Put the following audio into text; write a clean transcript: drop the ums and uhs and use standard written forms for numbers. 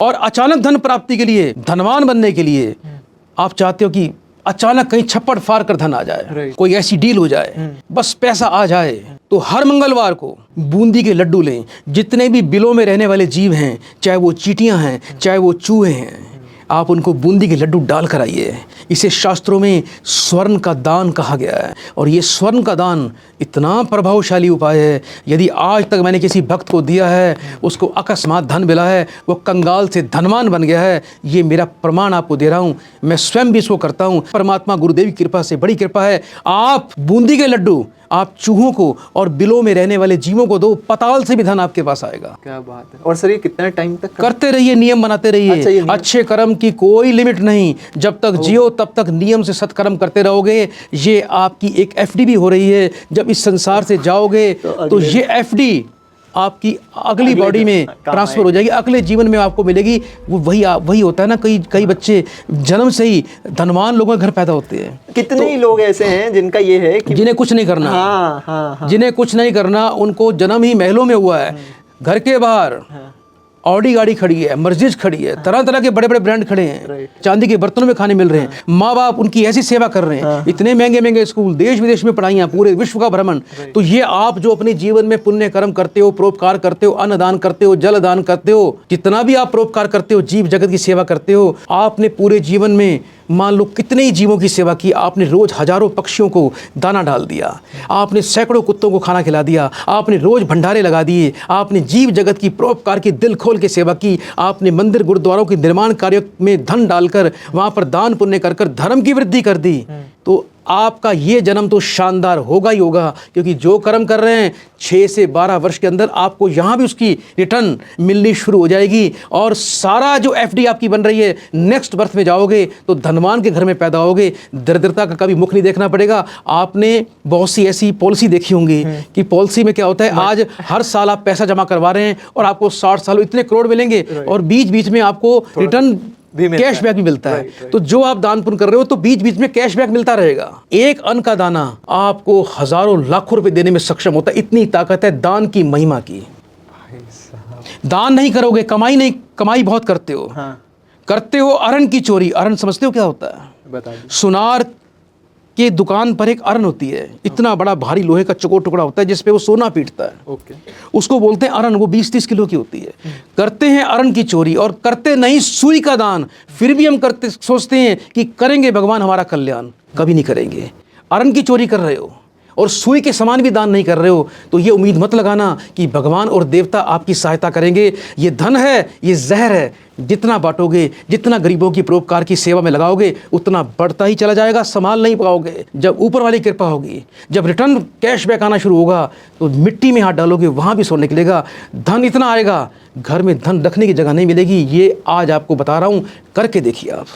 और अचानक धन प्राप्ति के लिए, धनवान बनने के लिए आप चाहते हो कि अचानक कहीं छप्पड़ फाड़ कर धन आ जाए, कोई ऐसी डील हो जाए, बस पैसा आ जाए, तो हर मंगलवार को बूंदी के लड्डू लें। जितने भी बिलों में रहने वाले जीव हैं, चाहे वो चींटियां हैं, चाहे वो चूहे हैं, आप उनको बूंदी के लड्डू डाल कर आइए। इसे शास्त्रों में स्वर्ण का दान कहा गया है, और ये स्वर्ण का दान इतना प्रभावशाली उपाय है, यदि आज तक मैंने किसी भक्त को दिया है, उसको अकस्मात धन मिला है, वो कंगाल से धनवान बन गया है, ये मेरा प्रमाण आपको दे रहा हूँ। मैं स्वयं भी इसको करता हूँ। परमात्मा गुरुदेव की कृपा से बड़ी कृपा है। आप बूंदी के लड्डू आप चूहों को और बिलों में रहने वाले जीवों को दो, पताल से भी धन आपके पास आएगा। क्या बात है। और सर ये कितने टाइम तक करते रहिए, नियम बनाते रहिए। अच्छा, अच्छे कर्म की कोई लिमिट नहीं, जब तक जियो तब तक नियम से सत्कर्म करते रहोगे। ये आपकी एक एफडी भी हो रही है। जब इस संसार से जाओगे तो ये एफडी आपकी अगली बॉडी में ट्रांसफर हो जाएगी, अगले जीवन में आपको मिलेगी। वो वही होता है ना, कई बच्चे जन्म से ही धनवान लोगों के घर पैदा होते हैं। कितने ही लोग ऐसे हैं जिनका ये है कि जिन्हें कुछ नहीं करना। हाँ। जिन्हें कुछ नहीं करना, उनको जन्म ही महलों में हुआ है। घर के बाहर ऑडी गाड़ी खड़ी है, मर्सिडीज खड़ी है, तरह तरह के बड़े बड़े ब्रांड खड़े हैं, चांदी के बर्तनों में खाने मिल रहे हैं, माँ बाप उनकी ऐसी सेवा कर रहे हैं, इतने महंगे महंगे स्कूल, देश विदेश में पढ़ाइयाँ, पूरे विश्व का भ्रमण। तो ये आप जो अपने जीवन में पुण्य कर्म करते हो, परोपकार करते हो, अन्न दान करते हो, जल दान करते हो, जितना भी आप परोपकार करते हो, जीव जगत की सेवा करते हो, आपने पूरे जीवन में मान लो कितने ही जीवों की सेवा की। आपने रोज हजारों पक्षियों को दाना डाल दिया, आपने सैकड़ों कुत्तों को खाना खिला दिया, आपने रोज भंडारे लगा दिए, आपने जीव जगत की परोपकार की दिल खोल के सेवा की, आपने मंदिर गुरुद्वारों के निर्माण कार्य में धन डालकर वहाँ पर दान पुण्य कर कर धर्म की वृद्धि कर दी। तो आपका ये जन्म तो शानदार होगा ही होगा, क्योंकि जो कर्म कर रहे हैं 6 से 12 वर्ष के अंदर आपको यहाँ भी उसकी रिटर्न मिलनी शुरू हो जाएगी। और सारा जो एफडी आपकी बन रही है, नेक्स्ट बर्थ में जाओगे तो धनवान के घर में पैदा होगे। दरिद्रता का कभी मुख नहीं देखना पड़ेगा। आपने बहुत सी ऐसी पॉलिसी देखी होंगी कि पॉलिसी में क्या होता है, आज हर साल आप पैसा जमा करवा रहे हैं और आपको 60 साल इतने करोड़ मिलेंगे, और बीच बीच में आपको रिटर्न कैशबैक भी मिलता है। तो जो आप दान पुण्य कर रहे हो तो बीच बीच में कैशबैक मिलता रहेगा। एक अन्न का दाना आपको हजारों लाखों रुपए देने में सक्षम होता है। इतनी ताकत है दान की, महिमा की। दान नहीं करोगे, कमाई बहुत करते हो। करते हो अरण की चोरी। अरण समझते हो क्या होता है? सुनार के दुकान पर एक अरण होती है, इतना बड़ा भारी लोहे का चौकोर टुकड़ा होता है जिसपे वो सोना पीटता है। उसको बोलते हैं अरण। वो 20-30 किलो की होती है। करते हैं अरण की चोरी और करते नहीं सुई का दान। फिर भी हम करते सोचते हैं कि करेंगे भगवान हमारा कल्याण, कभी नहीं करेंगे। अरण की चोरी कर रहे हो और सुई के समान भी दान नहीं कर रहे हो, तो ये उम्मीद मत लगाना कि भगवान और देवता आपकी सहायता करेंगे। ये धन है, ये जहर है। जितना बांटोगे, जितना गरीबों की परोपकार की सेवा में लगाओगे, उतना बढ़ता ही चला जाएगा, संभाल नहीं पाओगे। जब ऊपर वाली कृपा होगी, जब रिटर्न कैशबैक आना शुरू होगा, तो मिट्टी में हाथ डालोगे वहाँ भी सोने निकलेगा। धन इतना आएगा, घर में धन रखने की जगह नहीं मिलेगी। ये आज आपको बता रहा हूँ, करके देखिए आप।